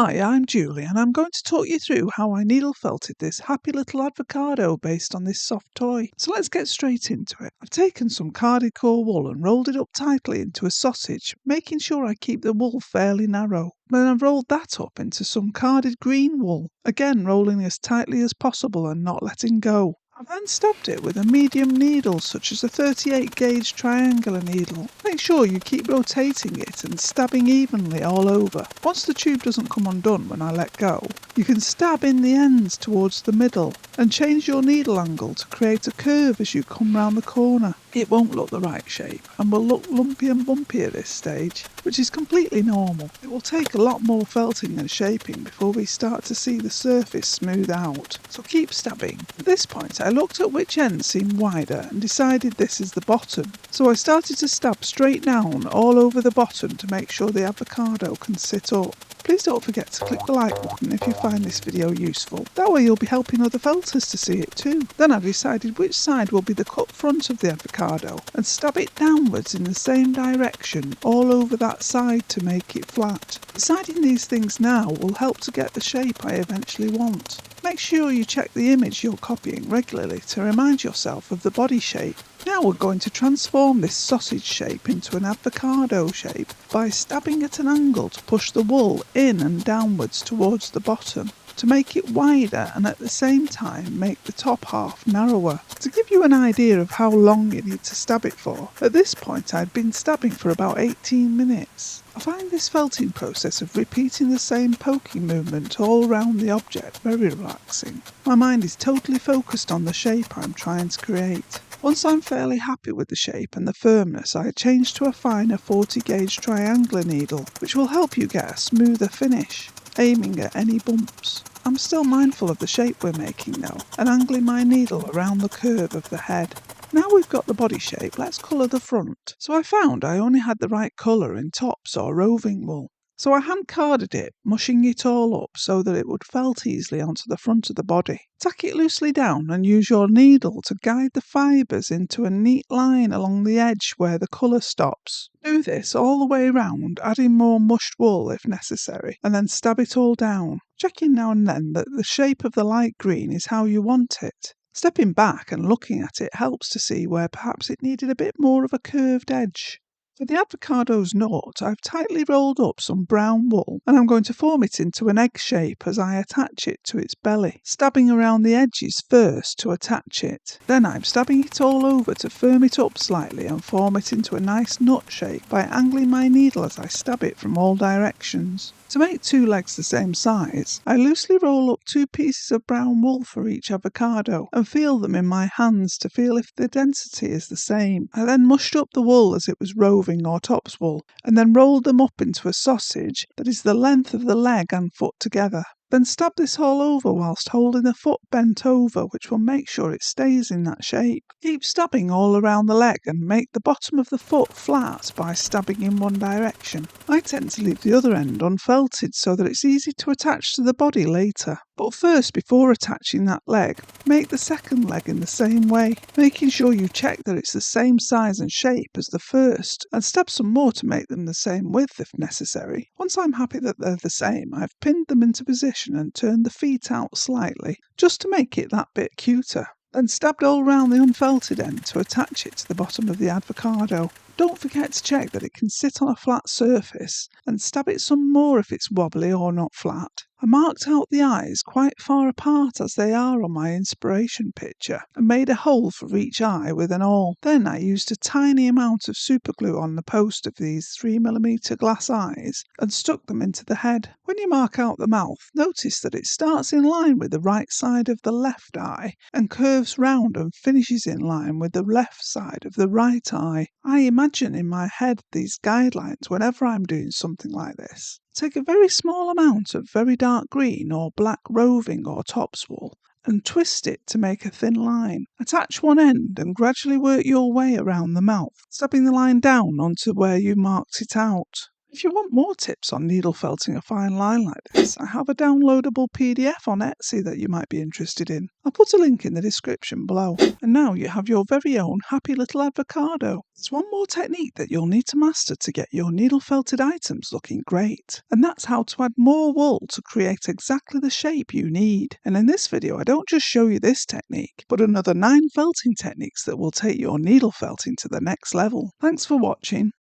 Hi, I'm Julie, and I'm going to talk you through how I needle felted this happy little avocado based on this soft toy. So let's get straight into it. I've taken some carded core wool and rolled it up tightly into a sausage, making sure I keep the wool fairly narrow. Then I've rolled that up into some carded green wool, again rolling as tightly as possible and not letting go. I've then stabbed it with a medium needle such as a 38 gauge triangular needle. Make sure you keep rotating it and stabbing evenly all over. Once the tube doesn't come undone when I let go, you can stab in the ends towards the middle and change your needle angle to create a curve as you come round the corner. It won't look the right shape and will look lumpy and bumpy at this stage, which is completely normal. It will take a lot more felting and shaping before we start to see the surface smooth out, so keep stabbing. At this point I looked at which end seemed wider and decided this is the bottom, so I started to stab straight down all over the bottom to make sure the avocado can sit up. Please don't forget to click the like button if you find this video useful. That way you'll be helping other felters to see it too. Then I've decided which side will be the cut front of the avocado and stab it downwards in the same direction all over that side to make it flat. Deciding these things now will help to get the shape I eventually want. Make sure you check the image you're copying regularly to remind yourself of the body shape. Now we're going to transform this sausage shape into an avocado shape by stabbing at an angle to push the wool in and downwards towards the bottom, to make it wider and at the same time make the top half narrower. To give you an idea of how long you need to stab it for, at this point I'd been stabbing for about 18 minutes. I find this felting process of repeating the same poking movement all round the object very relaxing. My mind is totally focused on the shape I'm trying to create. Once I'm fairly happy with the shape and the firmness, I change to a finer 40 gauge triangular needle, which will help you get a smoother finish, aiming at any bumps. I'm still mindful of the shape we're making though, and angling my needle around the curve of the head. Now we've got the body shape, let's colour the front. So I found I only had the right colour in tops or roving wool. So I hand carded it, mushing it all up so that it would felt easily onto the front of the body. Tack it loosely down and use your needle to guide the fibres into a neat line along the edge where the colour stops. Do this all the way round, adding more mushed wool if necessary, and then stab it all down, checking now and then that the shape of the light green is how you want it. Stepping back and looking at it helps to see where perhaps it needed a bit more of a curved edge. For the avocado's knot, I've tightly rolled up some brown wool and I'm going to form it into an egg shape as I attach it to its belly, stabbing around the edges first to attach it. Then I'm stabbing it all over to firm it up slightly and form it into a nice nut shape by angling my needle as I stab it from all directions. To make two legs the same size, I loosely roll up 2 pieces of brown wool for each avocado and feel them in my hands to feel if the density is the same. I then mushed up the wool as it was roving or tops wool and then rolled them up into a sausage that is the length of the leg and foot together. Then stab this all over whilst holding the foot bent over, which will make sure it stays in that shape. Keep stabbing all around the leg and make the bottom of the foot flat by stabbing in one direction. I tend to leave the other end unfelted so that it's easy to attach to the body later. But first, before attaching that leg, make the second leg in the same way, making sure you check that it's the same size and shape as the first, and stab some more to make them the same width if necessary. Once I'm happy that they're the same, I've pinned them into position and turned the feet out slightly, just to make it that bit cuter. Then stabbed all round the unfelted end to attach it to the bottom of the avocado. Don't forget to check that it can sit on a flat surface and stab it some more if it's wobbly or not flat. I marked out the eyes quite far apart as they are on my inspiration picture and made a hole for each eye with an awl. Then I used a tiny amount of superglue on the post of these 3mm glass eyes and stuck them into the head. When you mark out the mouth, notice that it starts in line with the right side of the left eye and curves round and finishes in line with the left side of the right eye. I imagine in my head these guidelines whenever I'm doing something like this. Take a very small amount of very dark green or black roving or tops wool and twist it to make a thin line. Attach one end and gradually work your way around the mouth, stabbing the line down onto where you marked it out. If you want more tips on needle felting a fine line like this, I have a downloadable PDF on Etsy that you might be interested in. I'll put a link in the description below. And now you have your very own happy little avocado. There's one more technique that you'll need to master to get your needle felted items looking great, and that's how to add more wool to create exactly the shape you need. And in this video I don't just show you this technique, but another 9 felting techniques that will take your needle felting to the next level. Thanks for watching.